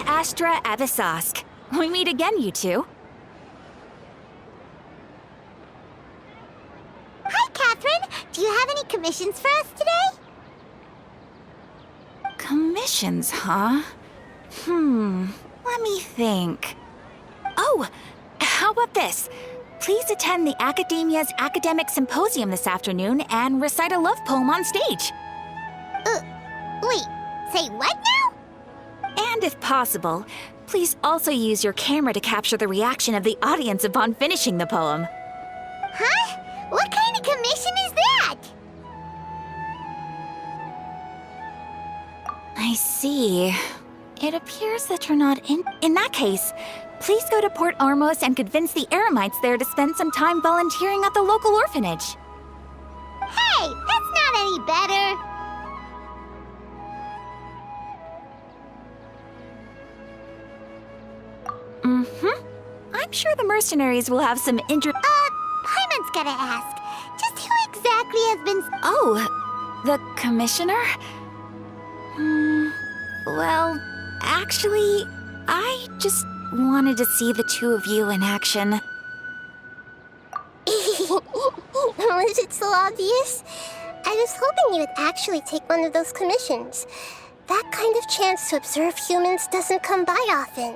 Astra Abyssosque. We meet again, you two. Hi, Catherine. Do you have any commissions for us today? Commissions, huh? Let me think. Oh, how about this? Please attend the Academia's Academic Symposium this afternoon and recite a love poem on stage. Wait, say what now? And if possible, please also use your camera to capture the reaction of the audience upon finishing the poem. Huh? What kind of commission is that? I see. It appears that you're not in... In that case, please go to Port Ormos and convince the Eremites there to spend some time volunteering at the local orphanage. Hey, that's not any better. I'm sure the mercenaries will have some Paimon's gotta ask. Just who exactly has been... Oh, the commissioner? Well, actually, I just wanted to see the two of you in action. Was it so obvious? I was hoping you would actually take one of those commissions. That kind of chance to observe humans doesn't come by often.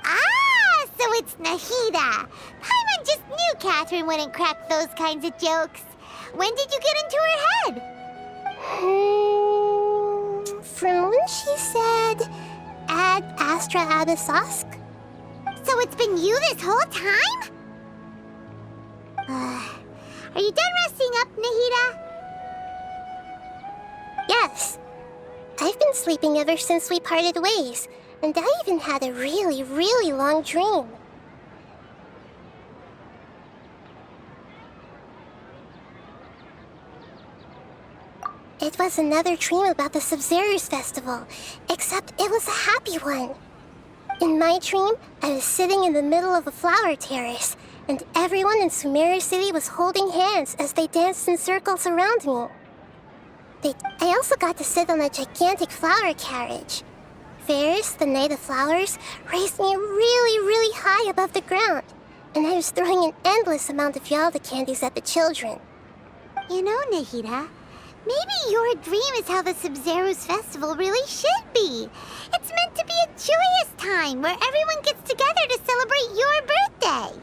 Ah, so it's Nahida. Paimon just knew Catherine wouldn't crack those kinds of jokes. When did you get into her head? From when she said, Ad Astra Abyssosque? So it's been you this whole time? Are you done resting up, Nahida? Yes. I've been sleeping ever since we parted ways, and I even had a really, really long dream. It was another dream about the Sub-Zerus festival, except it was a happy one. In my dream, I was sitting in the middle of a flower terrace, and everyone in Sumeru City was holding hands as they danced in circles around me. I also got to sit on a gigantic flower carriage. Varus, the Knight of Flowers, raised me really, really high above the ground, and I was throwing an endless amount of Yalda candies at the children. You know, Nahida, maybe your dream is how the Sub-Zerus festival really should be. It's meant to be a joyous time where everyone gets together to celebrate your birthday.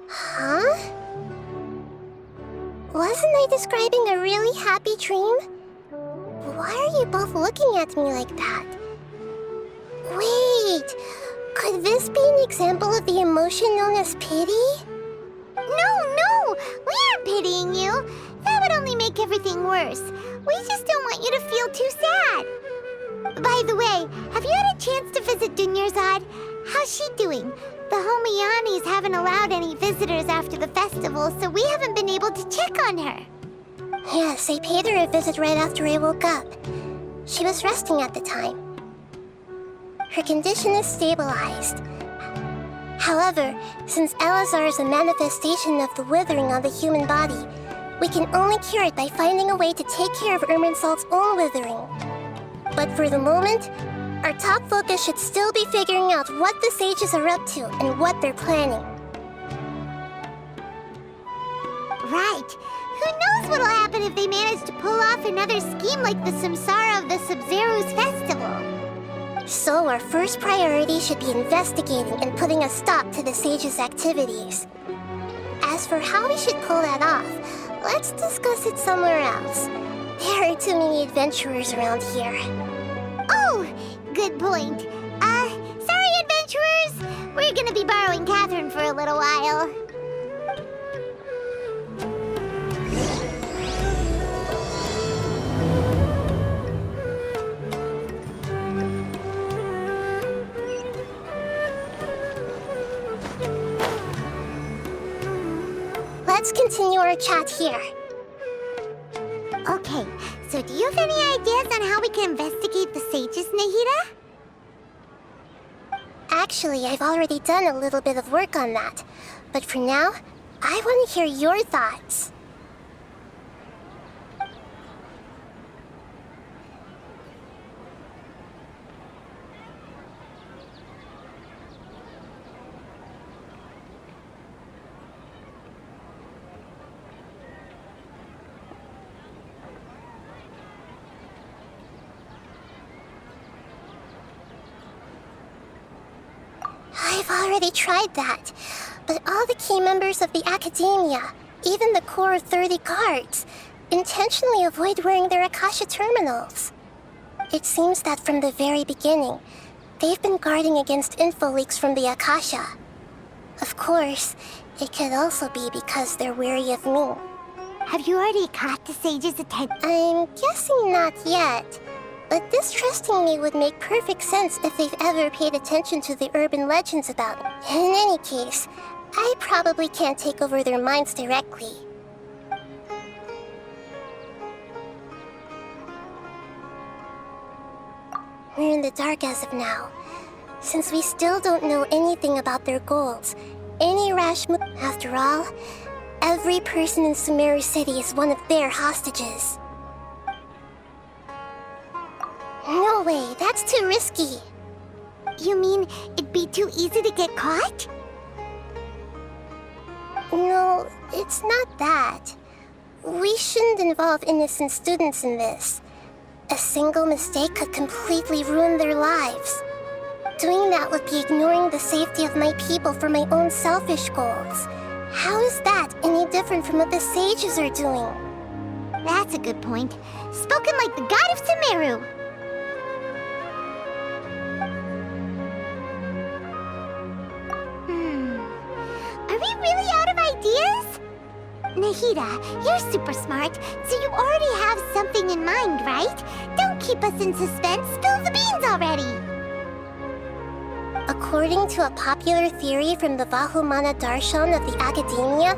Huh? Wasn't I describing a really happy dream? Why are you both looking at me like that? Wait, could this be an example of the emotion known as pity? No, we aren't pitying you. That would only make everything worse. We just don't want you to feel too sad. By the way, have you had a chance to visit Dunyarzad? How's she doing? The Homianis haven't allowed any visitors after the festival, so we haven't been able to check on her. Yes, I paid her a visit right after I woke up. She was resting at the time. Her condition is stabilized. However, since Elazar is a manifestation of the withering on the human body, we can only cure it by finding a way to take care of Irminsul's own withering. But for the moment, our top focus should still be figuring out what the sages are up to and what they're planning. Right. Who knows what'll happen if they manage to pull off another scheme like the Samsara of the Sub-Zerus festival? So our first priority should be investigating and putting a stop to the sages' activities. As for how we should pull that off, let's discuss it somewhere else. There are too many adventurers around here. Oh, good point. Sorry, adventurers. We're gonna be borrowing Catherine for a little while. Let's continue our chat here. Okay, so do you have any ideas on how we can investigate the sages, Nahida? Actually, I've already done a little bit of work on that. But for now, I want to hear your thoughts. I've already tried that. But all the key members of the Academia, even the core of 30 guards, intentionally avoid wearing their Akasha terminals. It seems that from the very beginning, they've been guarding against info leaks from the Akasha. Of course, it could also be because they're wary of me. Have you already caught the sage's attention? I'm guessing not yet. But distrusting me would make perfect sense if they've ever paid attention to the urban legends about me. In any case, I probably can't take over their minds directly. We're in the dark as of now. Since we still don't know anything about their goals, any rash move... After all, every person in Sumeru City is one of their hostages. No way, that's too risky. You mean it'd be too easy to get caught? No, it's not that. We shouldn't involve innocent students in this. A single mistake could completely ruin their lives. Doing that would be ignoring the safety of my people for my own selfish goals. How is that any different from what the sages are doing? That's a good point. Spoken like the god of Sumeru. Are we really out of ideas? Nahida, you're super smart, so you already have something in mind, right? Don't keep us in suspense. Spill the beans already. According to a popular theory from the Vahumana Darshan of the Academia,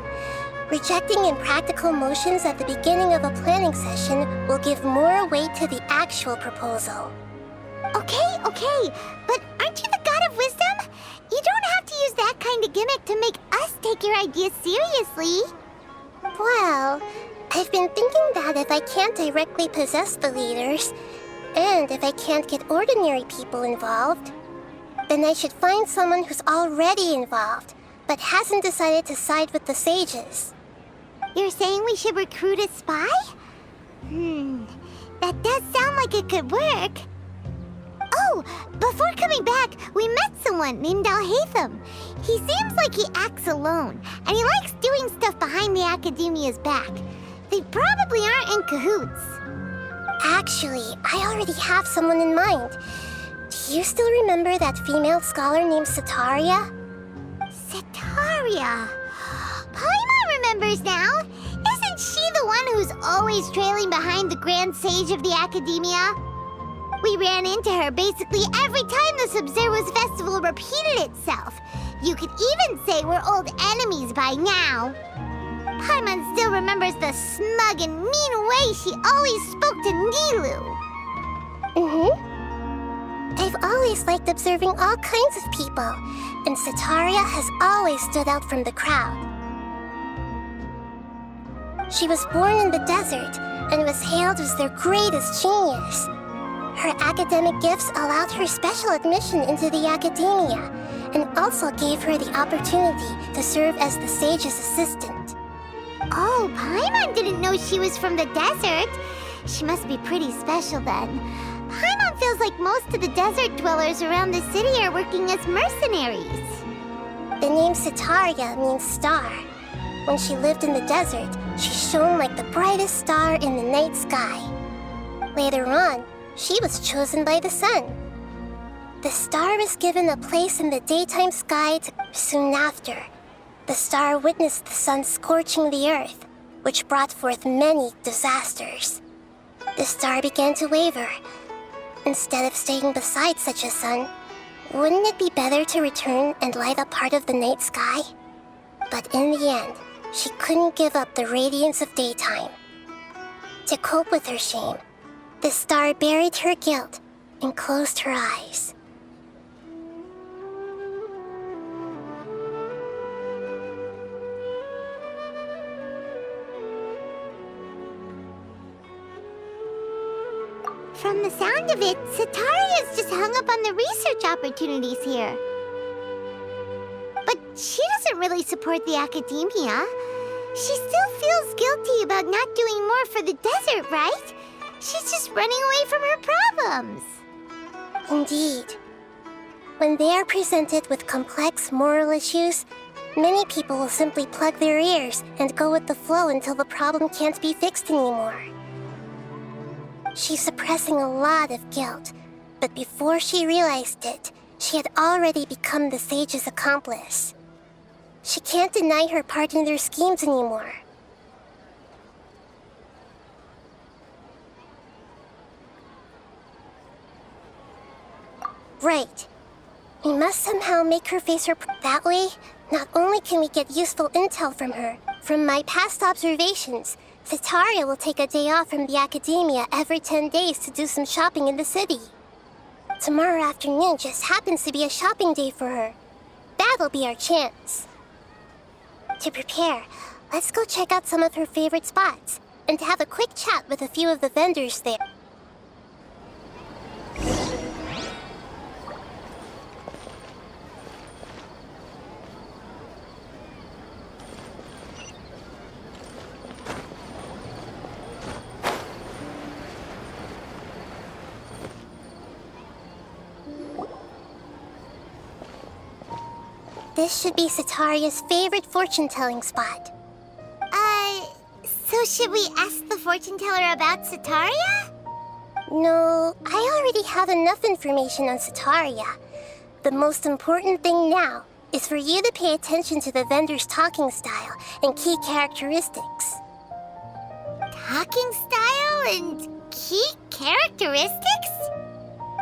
rejecting impractical motions at the beginning of a planning session will give more weight to the actual proposal. Okay, but aren't you the god of wisdom? You don't have to use that kind of gimmick to make us take your ideas seriously. Well, I've been thinking that if I can't directly possess the leaders, and if I can't get ordinary people involved, then I should find someone who's already involved, but hasn't decided to side with the sages. You're saying we should recruit a spy? That does sound like it could work. Oh, before coming back, we met someone named Alhaitham. He seems like he acts alone, and he likes doing stuff behind the Academia's back. They probably aren't in cahoots. Actually, I already have someone in mind. Do you still remember that female scholar named Setaria? Setaria. Paimon remembers now. Isn't she the one who's always trailing behind the Grand Sage of the Academia? We ran into her basically every time the Sub-Zero's festival repeated itself. You could even say we're old enemies by now. Paimon still remembers the smug and mean way she always spoke to Nilou. I've always liked observing all kinds of people, and Setaria has always stood out from the crowd. She was born in the desert and was hailed as their greatest genius. Her academic gifts allowed her special admission into the Academia, and also gave her the opportunity to serve as the sage's assistant. Oh, Paimon didn't know she was from the desert. She must be pretty special then. Paimon feels like most of the desert dwellers around the city are working as mercenaries. The name Setaria means star. When she lived in the desert, she shone like the brightest star in the night sky. Later on, she was chosen by the sun. The star was given a place in the daytime sky soon after. The star witnessed the sun scorching the earth, which brought forth many disasters. The star began to waver. Instead of staying beside such a sun, wouldn't it be better to return and light up part of the night sky? But in the end, she couldn't give up the radiance of daytime. To cope with her shame, the star buried her guilt and closed her eyes. From the sound of it, Setaria's just hung up on the research opportunities here. But she doesn't really support the Academia. She still feels guilty about not doing more for the desert, right? She's just running away from her problems. Indeed. When they are presented with complex moral issues, many people will simply plug their ears and go with the flow until the problem can't be fixed anymore. She's suppressing a lot of guilt, but before she realized it, she had already become the sage's accomplice. She can't deny her part in their schemes anymore. Right. We must somehow make her face her that way. Not only can we get useful intel from her, from my past observations, Cetaria will take a day off from the academia every 10 days to do some shopping in the city. Tomorrow afternoon just happens to be a shopping day for her. That'll be our chance. To prepare, let's go check out some of her favorite spots, and have a quick chat with a few of the vendors there. This should be Cetaria's favorite fortune-telling spot. So should we ask the fortune teller about Cetaria? No, I already have enough information on Cetaria. The most important thing now is for you to pay attention to the vendor's talking style and key characteristics. Talking style and key characteristics?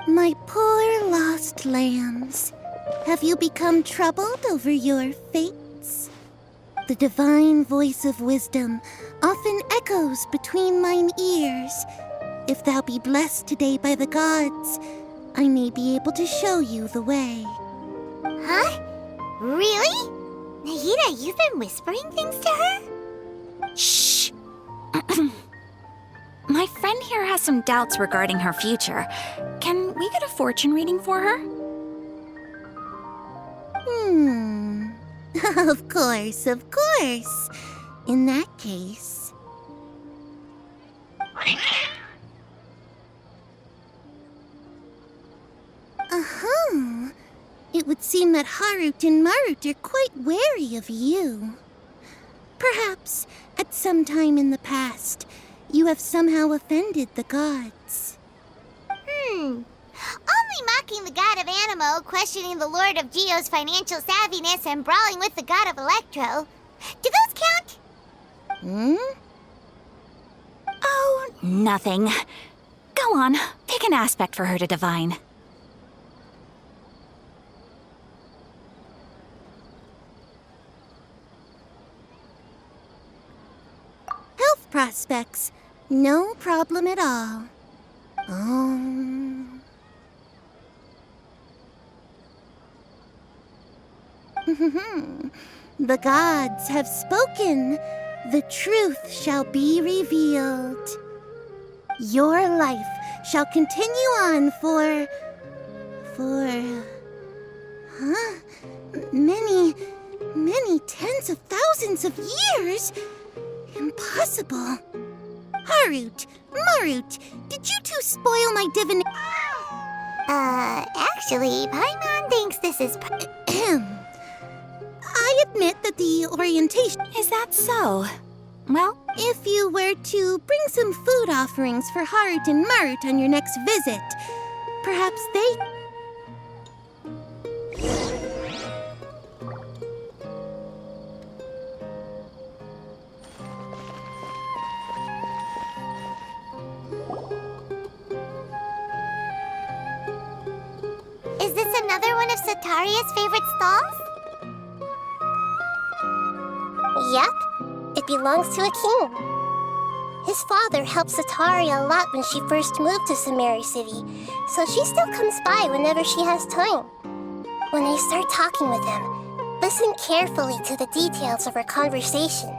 My poor lost lambs. Have you become troubled over your fates? The divine voice of wisdom often echoes between mine ears. If thou be blessed today by the gods, I may be able to show you the way. Huh? Really? Nahida, you've been whispering things to her? Shh! My friend here has some doubts regarding her future. Can we get a fortune reading for her? Of course, of course. In that case... It would seem that Harut and Marut are quite wary of you. Perhaps, at some time in the past, you have somehow offended the gods. Only mocking the god of Animo, questioning the lord of Geo's financial savviness, and brawling with the god of Electro. Do those count? Oh, nothing. Go on, pick an aspect for her to divine. Health prospects. No problem at all. The gods have spoken. The truth shall be revealed. Your life shall continue on for many tens of thousands of years. Impossible. Harut, Marut, did you two spoil my divination? Actually, Paimon thinks this is... I admit that the orientation... Is that so? Well, If you were to bring some food offerings for Harut and Marut on your next visit, perhaps they... Is this another one of Cetaria's favorite stalls? Yep, it belongs to a king. His father helped Cetaria a lot when she first moved to Samari City, so she still comes by whenever she has time. When I start talking with him, listen carefully to the details of our conversation.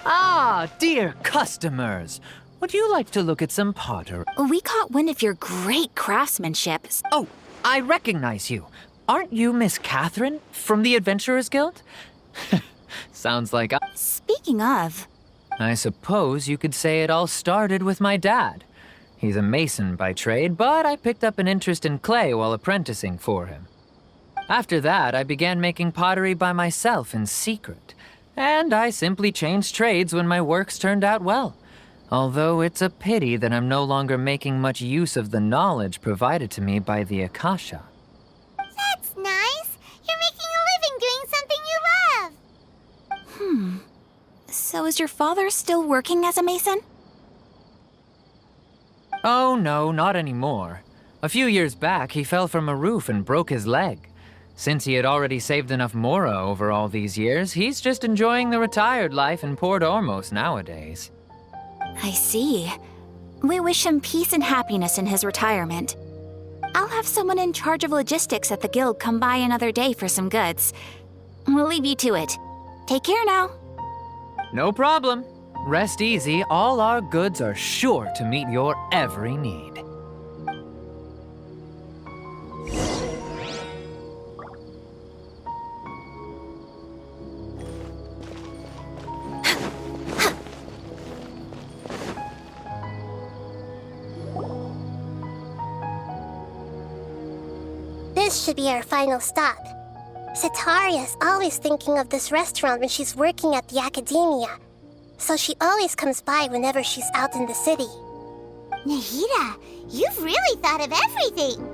Ah, dear customers. Would you like to look at some pottery? we caught wind of your great craftsmanship. Oh, I recognize you. Aren't you Miss Catherine from the Adventurers Guild? Sounds like Speaking of, I suppose you could say it all started with my dad. He's a mason by trade, but I picked up an interest in clay while apprenticing for him. After that, I began making pottery by myself in secret, and I simply changed trades when my works turned out well. Although it's a pity that I'm no longer making much use of the knowledge provided to me by the Akasha. That's nice. You're making a living doing something you love. So is your father still working as a mason? Oh no, not anymore. A few years back, he fell from a roof and broke his leg. Since he had already saved enough mora over all these years, he's just enjoying the retired life in Port Ormos nowadays. I see. We wish him peace and happiness in his retirement. I'll have someone in charge of logistics at the guild come by another day for some goods. We'll leave you to it. Take care now. No problem. Rest easy, all our goods are sure to meet your every need. This should be our final stop. Cetaria's always thinking of this restaurant when she's working at the academia, so she always comes by whenever she's out in the city. Nahida, you've really thought of everything.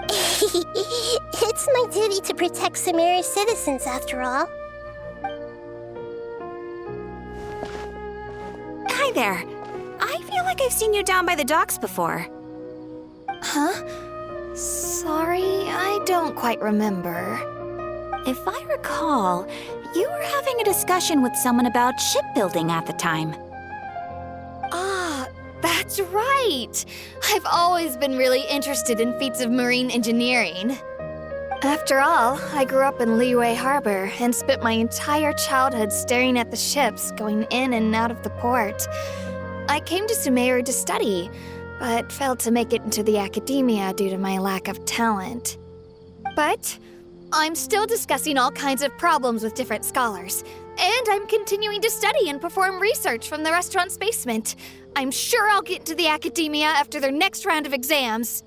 It's my duty to protect Sumerio's citizens, after all. Hi there. I feel like I've seen you down by the docks before. Huh? Sorry, I don't quite remember. If I recall, you were having a discussion with someone about shipbuilding at the time. Ah, that's right! I've always been really interested in feats of marine engineering. After all, I grew up in Liyue Harbor and spent my entire childhood staring at the ships going in and out of the port. I came to Sumeru to study, but failed to make it into the academia due to my lack of talent. But I'm still discussing all kinds of problems with different scholars, and I'm continuing to study and perform research from the restaurant's basement. I'm sure I'll get into the academia after their next round of exams.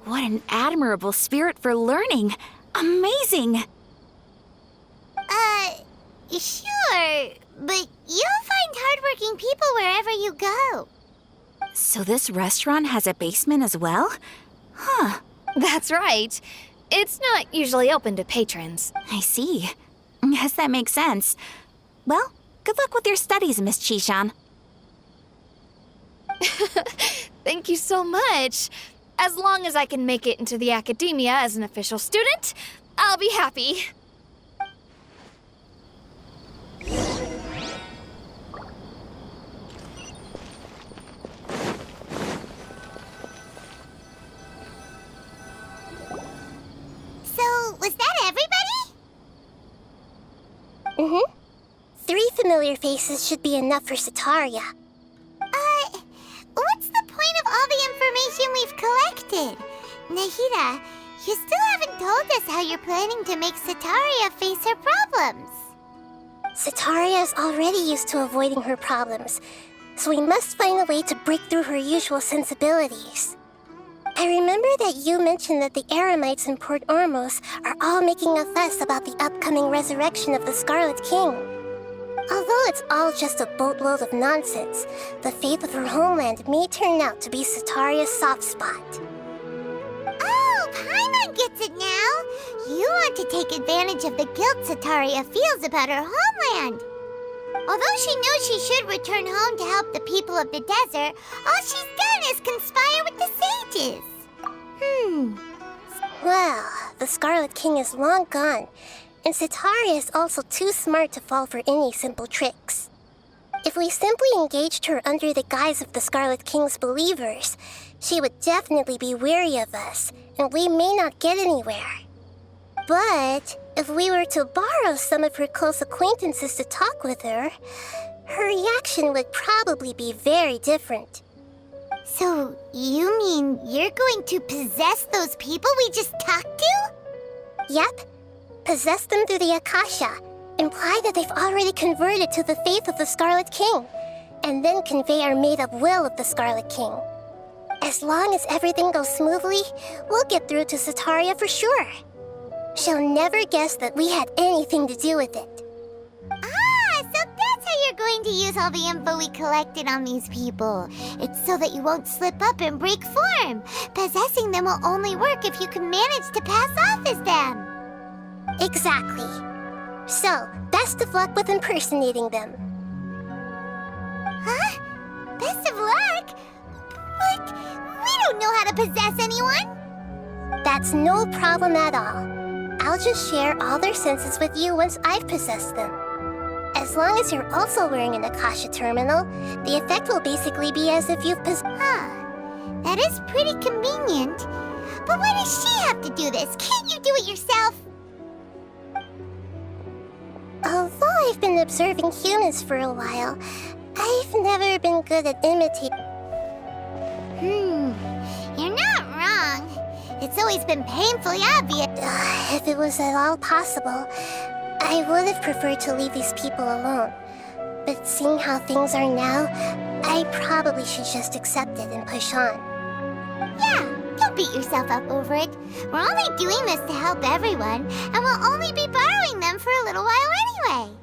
What an admirable spirit for learning. Amazing. Sure, but you'll find hardworking people wherever you go. So this restaurant has a basement as well? Huh. That's right. It's not usually open to patrons. I see. Guess that makes sense. Well, good luck with your studies, Miss Chishan. Thank you so much. As long as I can make it into the academia as an official student, I'll be happy. So, was that everybody? Mm-hmm. 3 familiar faces should be enough for Cetaria. What's the point of all the information we've collected? Nahida, you still haven't told us how you're planning to make Cetaria face her problems. Cetaria is already used to avoiding her problems, so we must find a way to break through her usual sensibilities. I remember that you mentioned that the Eremites in Port Ormos are all making a fuss about the upcoming resurrection of the Scarlet King. Although it's all just a boatload of nonsense, the fate of her homeland may turn out to be Cetaria's soft spot. Oh, Paimon gets it now! You want to take advantage of the guilt Cetaria feels about her homeland. Although she knows she should return home to help the people of the desert, all she's done is conspire with the sages. Well, the Scarlet King is long gone, and Cetaria is also too smart to fall for any simple tricks. If we simply engaged her under the guise of the Scarlet King's believers, she would definitely be wary of us, and we may not get anywhere. But if we were to borrow some of her close acquaintances to talk with her, her reaction would probably be very different. So, you mean you're going to possess those people we just talked to? Yep. Possess them through the Akasha. Imply that they've already converted to the faith of the Scarlet King. and then convey our made-up will of the Scarlet King. As long as everything goes smoothly, we'll get through to Sataria for sure. She'll never guess that we had anything to do with it. Ah, so that's how you're going to use all the info we collected on these people. It's so that you won't slip up and break form. Possessing them will only work if you can manage to pass off as them. Exactly. So, best of luck with impersonating them. Huh? Best of luck? But we don't know how to possess anyone. That's no problem at all. I'll just share all their senses with you once I've possessed them. As long as you're also wearing an Akasha terminal, the effect will basically be as if you've possessed. Huh. That is pretty convenient. But why does she have to do this? Can't you do it yourself? Although I've been observing humans for a while, I've never been good at imitating. You're not wrong. It's always been painfully obvious. If it was at all possible, I would have preferred to leave these people alone. But seeing how things are now, I probably should just accept it and push on. Yeah, don't beat yourself up over it. We're only doing this to help everyone, and we'll only be borrowing them for a little while anyway.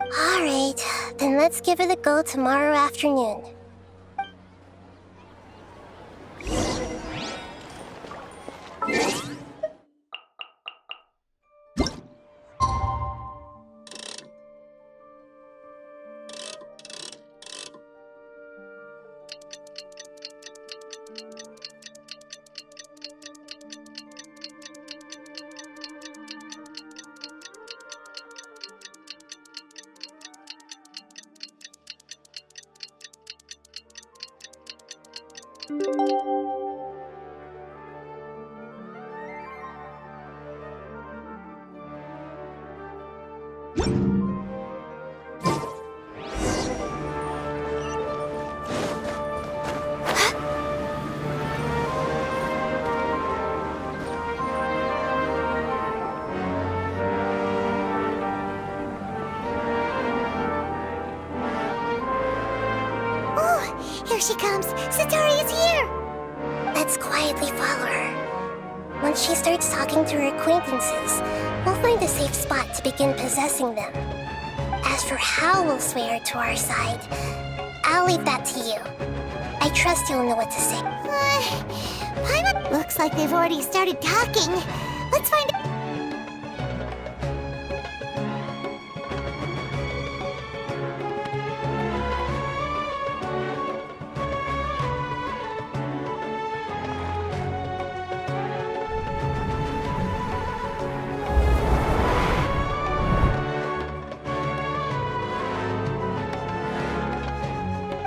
Alright, then let's give it a go tomorrow afternoon. Here she comes! Sataria's here! Let's quietly follow her. Once she starts talking to her acquaintances, we'll find a safe spot to begin possessing them. As for how we'll sway her to our side, I'll leave that to you. I trust you'll know what to say. Looks like they've already started talking. Let's find out.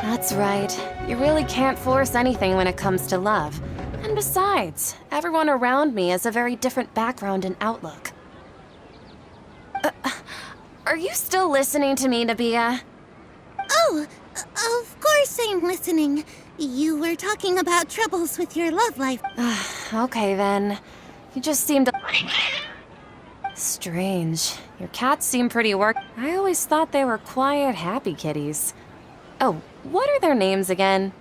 That's right. You really can't force anything when it comes to love. And besides, everyone around me has a very different background and outlook. Are you still listening to me, Nabia? Oh, of course I'm listening. You were talking about troubles with your love life. Okay then. You just seem to... Strange. Your cats seem pretty work... I always thought they were quiet, happy kitties. Oh, what are their names again?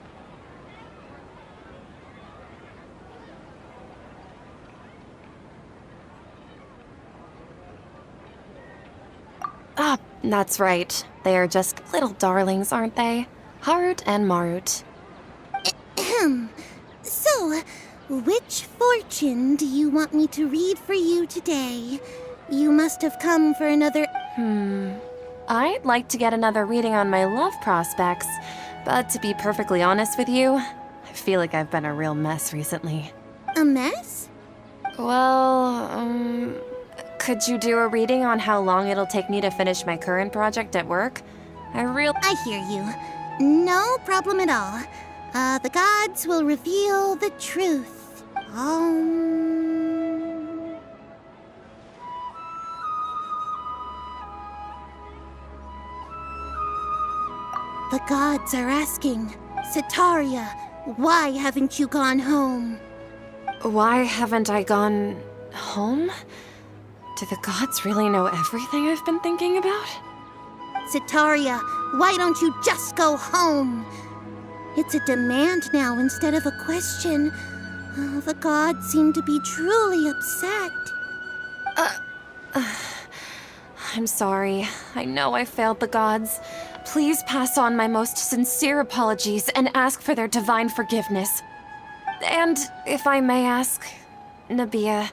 Ah, that's right. They are just little darlings, aren't they? Harut and Marut. So, which fortune do you want me to read for you today? You must have come for another... I'd like to get another reading on my love prospects, but to be perfectly honest with you, I feel like I've been a real mess recently. A mess? Well, could you do a reading on how long it'll take me to finish my current project at work? I hear you. No problem at all. The gods will reveal the truth. The gods are asking, Sataria, why haven't you gone home? Why haven't I gone home? Do the gods really know everything I've been thinking about? Sitaria, why don't you just go home? It's a demand now instead of a question. Oh, the gods seem to be truly upset. I'm sorry. I know I failed the gods. Please pass on my most sincere apologies and ask for their divine forgiveness. And if I may ask, Nabia,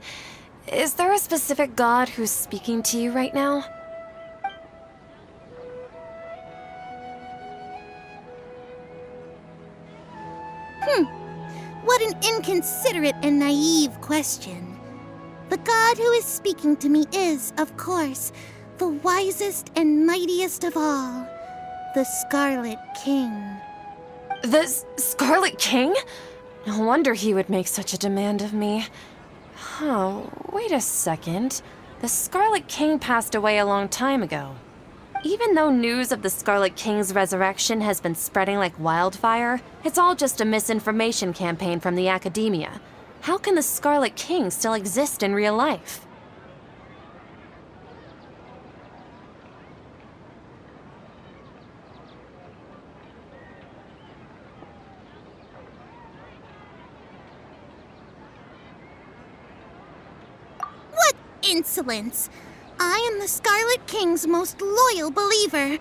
is there a specific god who's speaking to you right now? What an inconsiderate and naive question. The god who is speaking to me is, of course, the wisest and mightiest of all, the Scarlet King. The Scarlet King? No wonder he would make such a demand of me. Oh, wait a second. The Scarlet King passed away a long time ago. Even though news of the Scarlet King's resurrection has been spreading like wildfire, it's all just a misinformation campaign from the academia. How can the Scarlet King still exist in real life? What insolence! I am the Scarlet King's most loyal believer.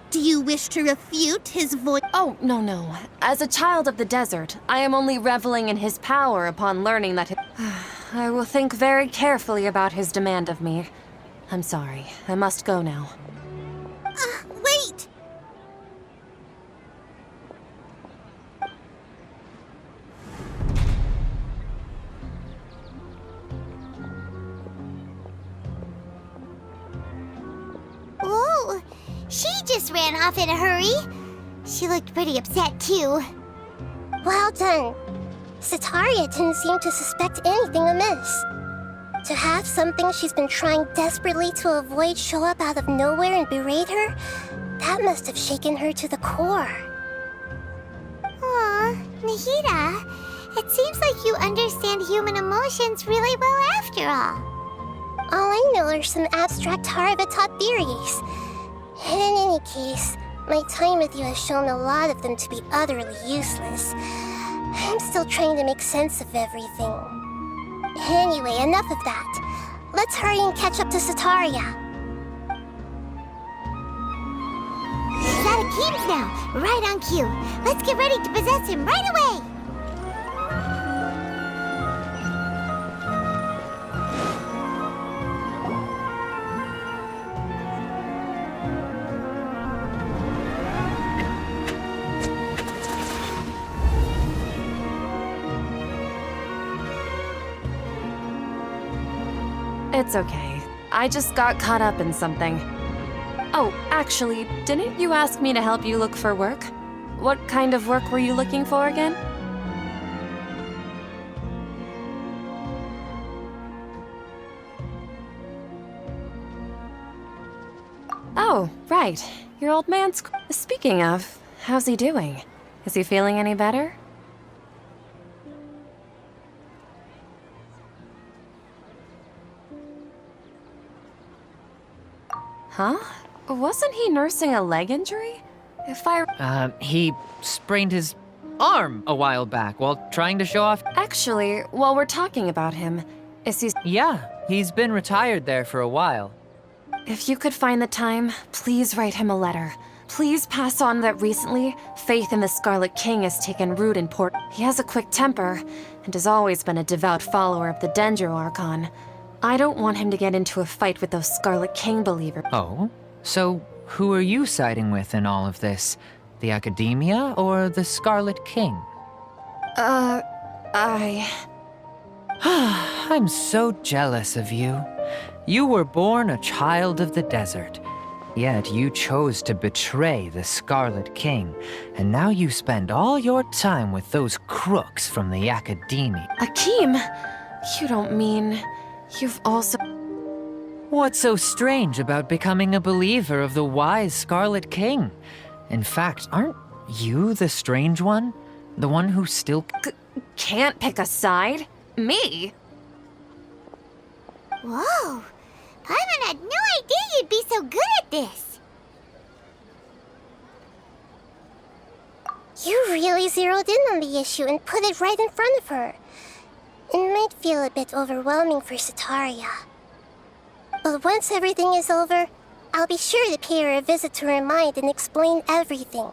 Do you wish to refute his voice? Oh, no. As a child of the desert, I am only reveling in his power upon learning that I will think very carefully about his demand of me. I'm sorry. I must go now. Wait! Whoa! She just ran off in a hurry. She looked pretty upset, too. Well done. Sitaria didn't seem to suspect anything amiss. To have something she's been trying desperately to avoid show up out of nowhere and berate her, that must have shaken her to the core. Aw, Nahida, it seems like you understand human emotions really well after all. All I know are some abstract Harvard-taught theories. And in any case, my time with you has shown a lot of them to be utterly useless. I'm still trying to make sense of everything. Anyway, enough of that. Let's hurry and catch up to Sitaria. He's out of Keem's now, right on cue. Let's get ready to possess him right away! It's okay. I just got caught up in something. Oh, actually, didn't you ask me to help you look for work? What kind of work were you looking for again? Oh, right. Your old man's... Speaking of, how's he doing? Is he feeling any better? Huh? Wasn't he nursing a leg injury? He sprained his arm a while back while trying to show off. Actually, while we're talking about him, is he... Yeah, he's been retired there for a while. If you could find the time, please write him a letter. Please pass on that recently, faith in the Scarlet King has taken root in Port. He has a quick temper, and has always been a devout follower of the Dendro Archon. I don't want him to get into a fight with those Scarlet King believers. Oh? So, who are you siding with in all of this? The Academia or the Scarlet King? I'm so jealous of you. You were born a child of the desert, yet you chose to betray the Scarlet King, and now you spend all your time with those crooks from the Academia. Akeem, you don't mean... You've also... What's so strange about becoming a believer of the wise Scarlet King? In fact, aren't you the strange one? The one who still... Can't pick a side? Me? Whoa! Paimon had no idea you'd be so good at this! You really zeroed in on the issue and put it right in front of her. It might feel a bit overwhelming for Sataria. But once everything is over, I'll be sure to pay her a visit to her mind and explain everything.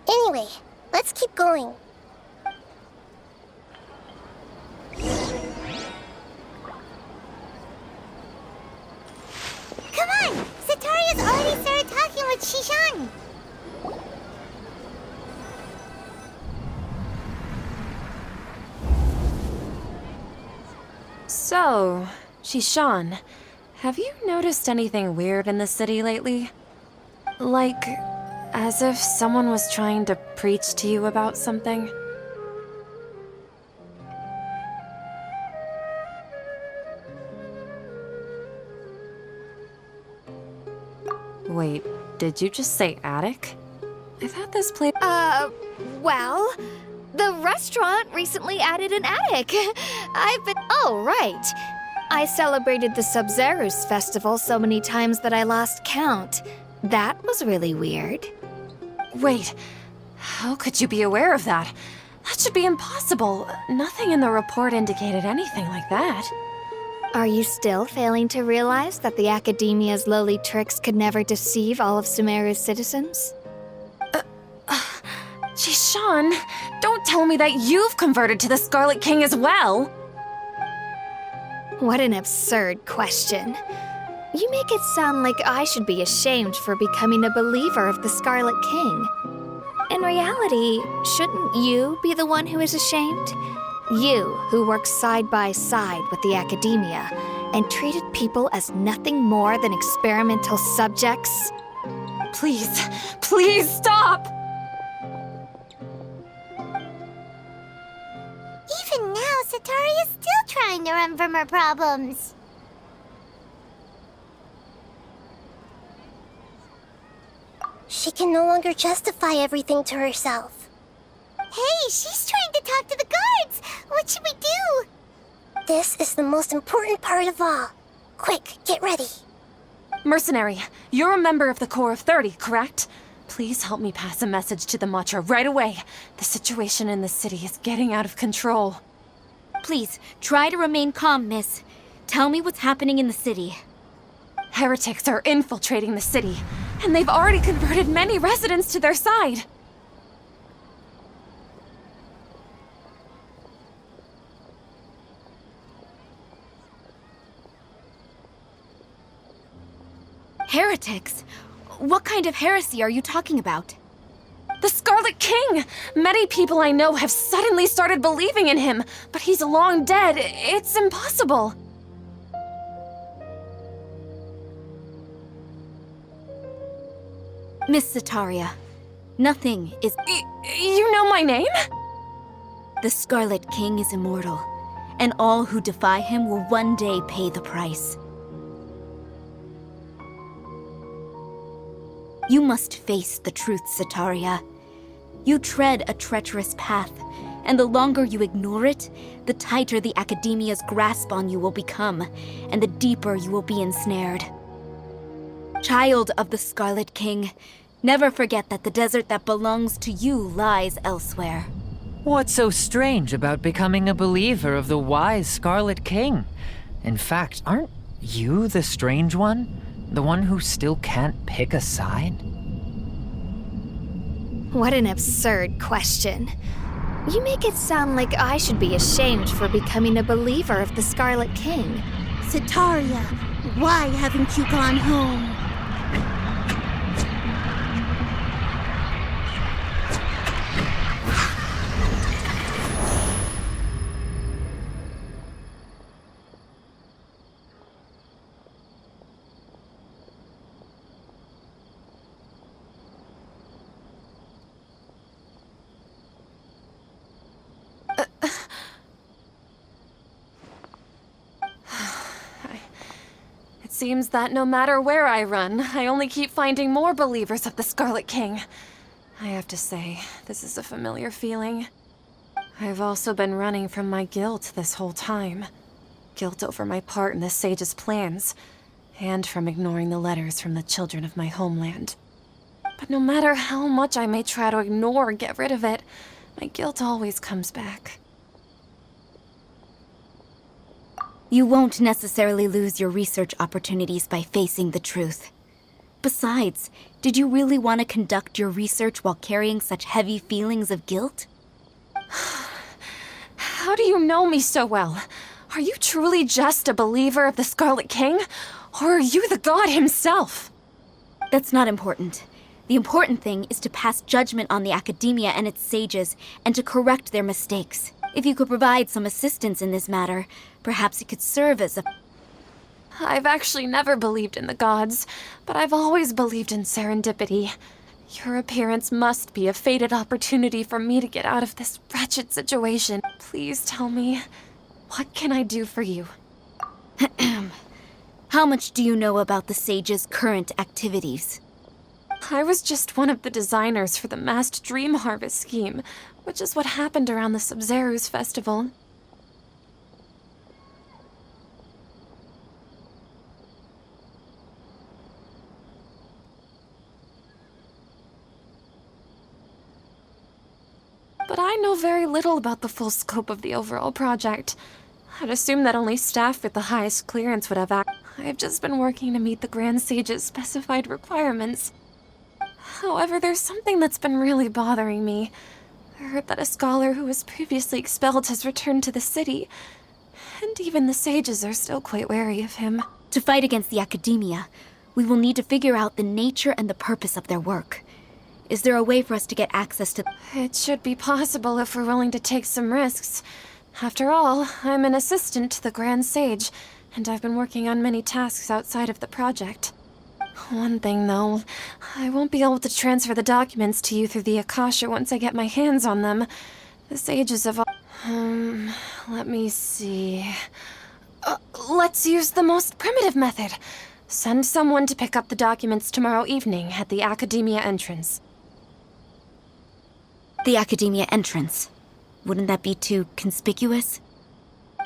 Anyway, let's keep going. Come on! Sataria's already started talking with Shishan! So, Shishan, have you noticed anything weird in the city lately? Like, as if someone was trying to preach to you about something? Wait, did you just say attic? I thought this place. Well, the restaurant recently added an attic. Oh, right. I celebrated the Sub-Zerus festival so many times that I lost count. That was really weird. Wait, how could you be aware of that? That should be impossible. Nothing in the report indicated anything like that. Are you still failing to realize that the Academia's lowly tricks could never deceive all of Sumeru's citizens? Jishan, don't tell me that you've converted to the Scarlet King as well! What an absurd question. You make it sound like I should be ashamed for becoming a believer of the Scarlet King. In reality, shouldn't you be the one who is ashamed? You, who worked side by side with the Academia and treated people as nothing more than experimental subjects. Please, please stop! Even now, Sataria's still trying to run from her problems. She can no longer justify everything to herself. Hey, she's trying to talk to the guards! What should we do? This is the most important part of all. Quick, get ready. Mercenary, you're a member of the Corps of 30, correct? Please help me pass a message to the Matcha right away. The situation in the city is getting out of control. Please, try to remain calm, miss. Tell me what's happening in the city. Heretics are infiltrating the city, and they've already converted many residents to their side. Heretics? What kind of heresy are you talking about? The Scarlet King! Many people I know have suddenly started believing in him, but he's long dead. It's impossible. Miss Sataria, nothing is... You know my name? The Scarlet King is immortal, and all who defy him will one day pay the price. You must face the truth, Sataria. You tread a treacherous path, and the longer you ignore it, the tighter the Academia's grasp on you will become, and the deeper you will be ensnared. Child of the Scarlet King, never forget that the desert that belongs to you lies elsewhere. What's so strange about becoming a believer of the wise Scarlet King? In fact, aren't you the strange one? The one who still can't pick a side? What an absurd question. You make it sound like I should be ashamed for becoming a believer of the Scarlet King. Sataria, why haven't you gone home? It seems that no matter where I run, I only keep finding more believers of the Scarlet King. I have to say, this is a familiar feeling. I've also been running from my guilt this whole time. Guilt over my part in the Sage's plans, and from ignoring the letters from the children of my homeland. But no matter how much I may try to ignore or get rid of it, my guilt always comes back. You won't necessarily lose your research opportunities by facing the truth. Besides, did you really want to conduct your research while carrying such heavy feelings of guilt? How do you know me so well? Are you truly just a believer of the Scarlet King? Or are you the god himself? That's not important. The important thing is to pass judgment on the academia and its sages, and to correct their mistakes. If you could provide some assistance in this matter, perhaps it could serve as a... I've actually never believed in the gods, but I've always believed in serendipity. Your appearance must be a fated opportunity for me to get out of this wretched situation. Please tell me, what can I do for you? How much do you know about the sage's current activities? I was just one of the designers for the massed dream harvest scheme, which is what happened around the Sub-Zeru's festival. But I know very little about the full scope of the overall project. I'd assume that only staff with the highest clearance would have I've just been working to meet the Grand Sage's specified requirements. However, there's something that's been really bothering me. I heard that a scholar who was previously expelled has returned to the city, and even the sages are still quite wary of him. To fight against the academia, we will need to figure out the nature and the purpose of their work. Is there a way for us to get access to... It should be possible if we're willing to take some risks. After all, I'm an assistant to the Grand Sage, and I've been working on many tasks outside of the project. One thing, though, I won't be able to transfer the documents to you through the Akasha once I get my hands on them. The sages have all... let me see... let's use the most primitive method. Send someone to pick up the documents tomorrow evening at the Academia entrance. The Academia entrance. Wouldn't that be too conspicuous?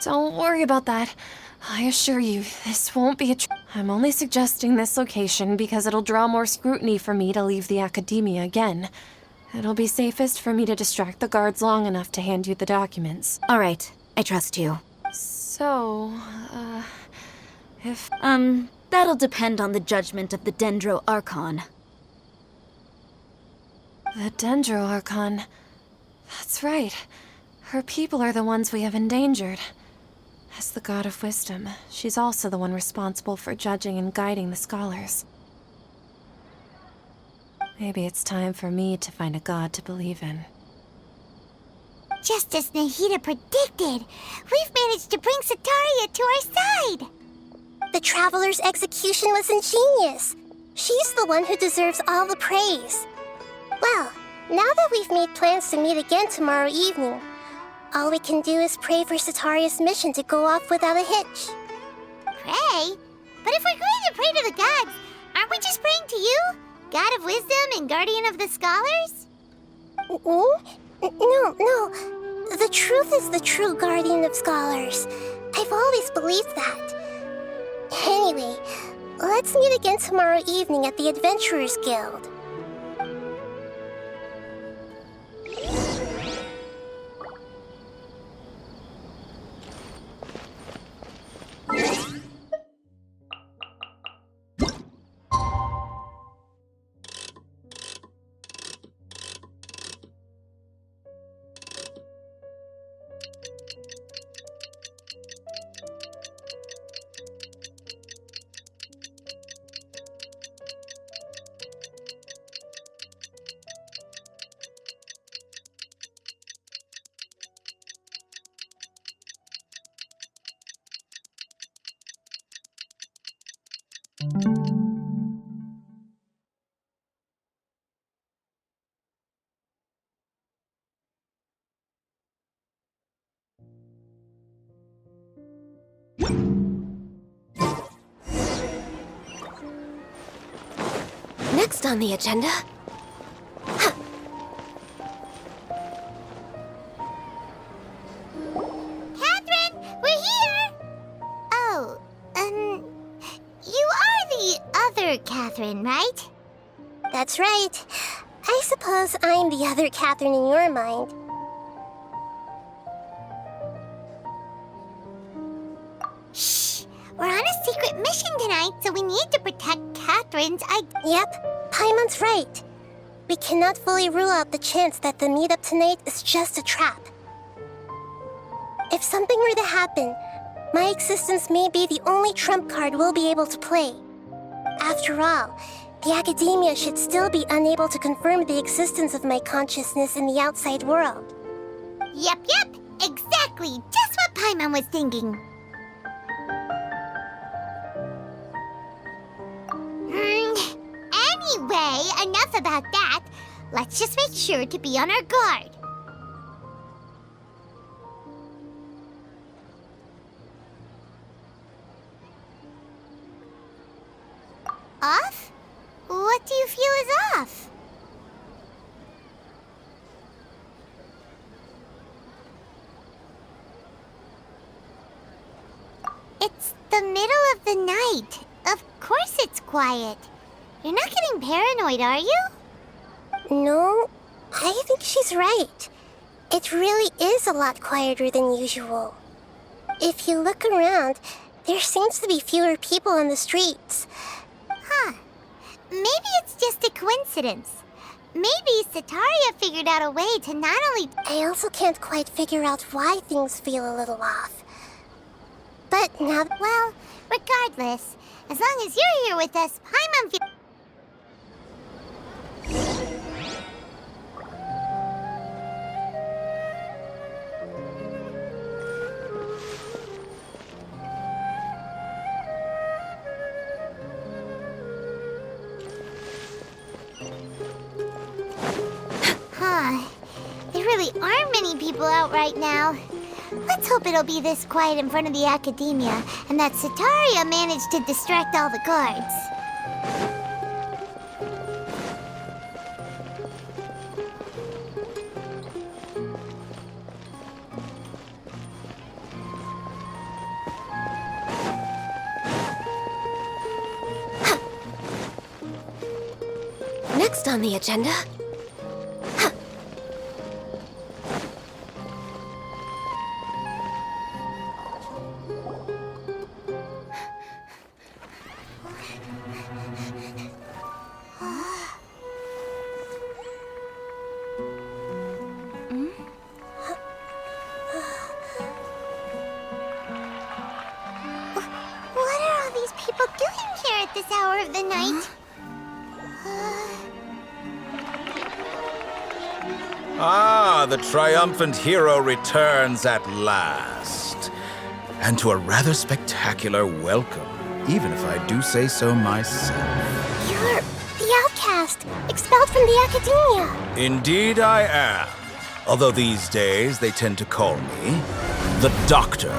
Don't worry about that. I assure you, this won't be I'm only suggesting this location because it'll draw more scrutiny for me to leave the Academia again. It'll be safest for me to distract the guards long enough to hand you the documents. All right, I trust you. So, if... That'll depend on the judgment of the Dendro Archon. The Dendro Archon. That's right. Her people are the ones we have endangered. As the god of wisdom, she's also the one responsible for judging and guiding the scholars. Maybe it's time for me to find a god to believe in. Just as Nahida predicted, we've managed to bring Sataria to our side! The Traveler's execution was ingenious. She's the one who deserves all the praise. Well, now that we've made plans to meet again tomorrow evening, all we can do is pray for Sataria's mission to go off without a hitch. Pray? But if we're going to pray to the gods, aren't we just praying to you? God of wisdom and guardian of the scholars? No. The truth is the true guardian of scholars. I've always believed that. Anyway, let's meet again tomorrow evening at the Adventurers Guild. Next on the agenda... Catherine, we're here! Oh, you are the other Catherine, right? That's right. I suppose I'm the other Catherine in your mind. Shh! We're on a secret mission tonight, so we need to protect Catherine's Yep, Paimon's right. We cannot fully rule out the chance that the meetup tonight is just a trap. If something were to happen, my existence may be the only trump card we'll be able to play. After all, the Academia should still be unable to confirm the existence of my consciousness in the outside world. Yep, exactly, just what Paimon was thinking. Anyway, enough about that. Let's just make sure to be on our guard. Off? What do you feel is off? It's the middle of the night. Of course it's quiet. You're not getting paranoid, are you? No, I think she's right. It really is a lot quieter than usual. If you look around, there seems to be fewer people on the streets. Huh. Maybe it's just a coincidence. Maybe Sataria figured out a way to not only... I also can't quite figure out why things feel a little off. But now... Well, regardless, as long as you're here with us, Paimon feels... There really aren't many people out right now. Let's hope it'll be this quiet in front of the Academia, and that Sataria managed to distract all the guards. Next on the agenda... What are all these people doing here at this hour of the night? Ah, the triumphant hero returns at last. And to a rather spectacular welcome, even if I do say so myself. You're the outcast, expelled from the Academia. Indeed I am. Although these days they tend to call me the Doctor.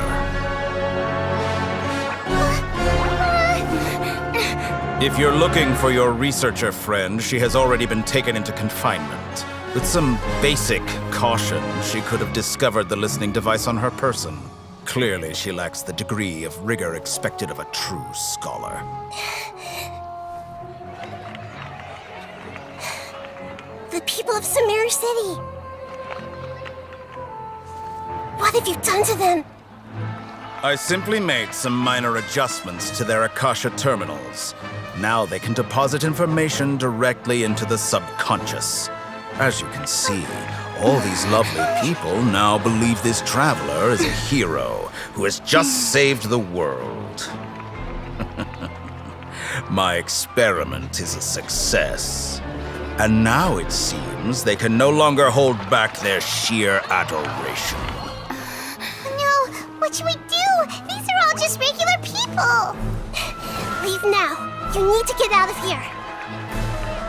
If you're looking for your researcher friend, she has already been taken into confinement. With some basic caution, she could have discovered the listening device on her person. Clearly, she lacks the degree of rigor expected of a true scholar. The people of Sumeru City. What have you done to them? I simply made some minor adjustments to their Akasha terminals. Now they can deposit information directly into the subconscious. As you can see, all these lovely people now believe this traveler is a hero who has just saved the world. My experiment is a success. And now it seems they can no longer hold back their sheer adoration. No, what should we do? These are all just regular people. Leave now. You need to get out of here.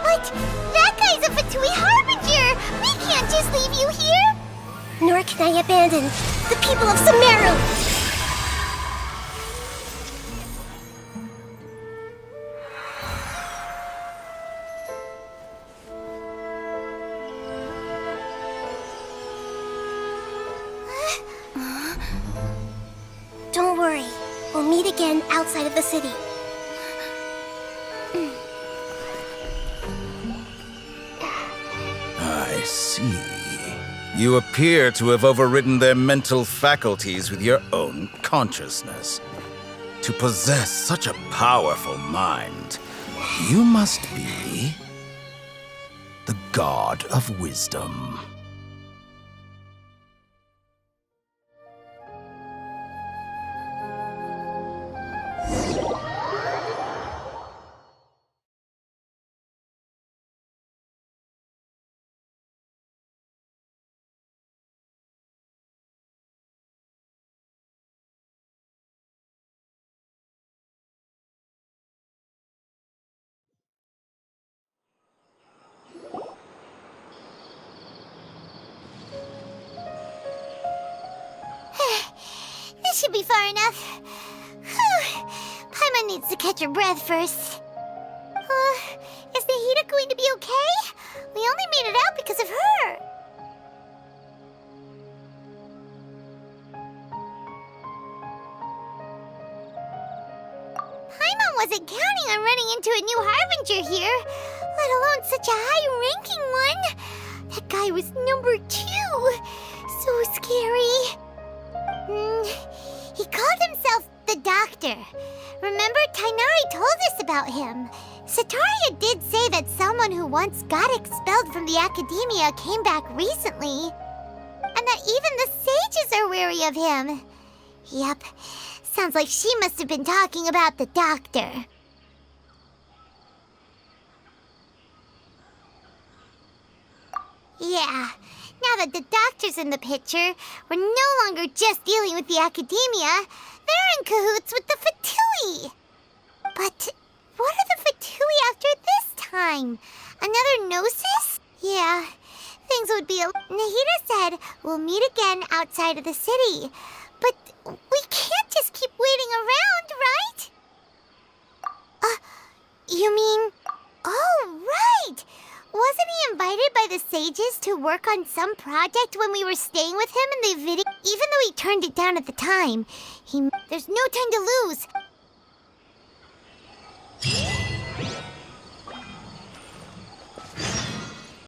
But that guy's a Fatui Harbinger. We can't just leave you here. Nor can I abandon the people of Sumeru. Don't worry. We'll meet again outside of the city. see. You appear to have overridden their mental faculties with your own consciousness. To possess such a powerful mind, you must be the God of Wisdom. This should be far enough. Paimon needs to catch her breath first. Is Nahida going to be okay? We only made it out because of her. Paimon wasn't counting on running into a new Harbinger here, let alone such a high-ranking one. That guy was number 2. So scary. He called himself the Doctor. Remember, Tainari told us about him. Sataria did say that someone who once got expelled from the Academia came back recently. And that even the sages are wary of him. Yep, sounds like she must have been talking about the Doctor. Yeah. Now that the Doctor's in the picture, we're no longer just dealing with the Academia. They're in cahoots with the Fatui. But what are the Fatui after this time? Another Gnosis? Yeah, things would be Nahida said we'll meet again outside of the city. But we can't just keep waiting around, right? You mean... Oh, right! Wasn't he invited by the sages to work on some project when we were staying with him in the video? Even though he turned it down at the time, there's no time to lose.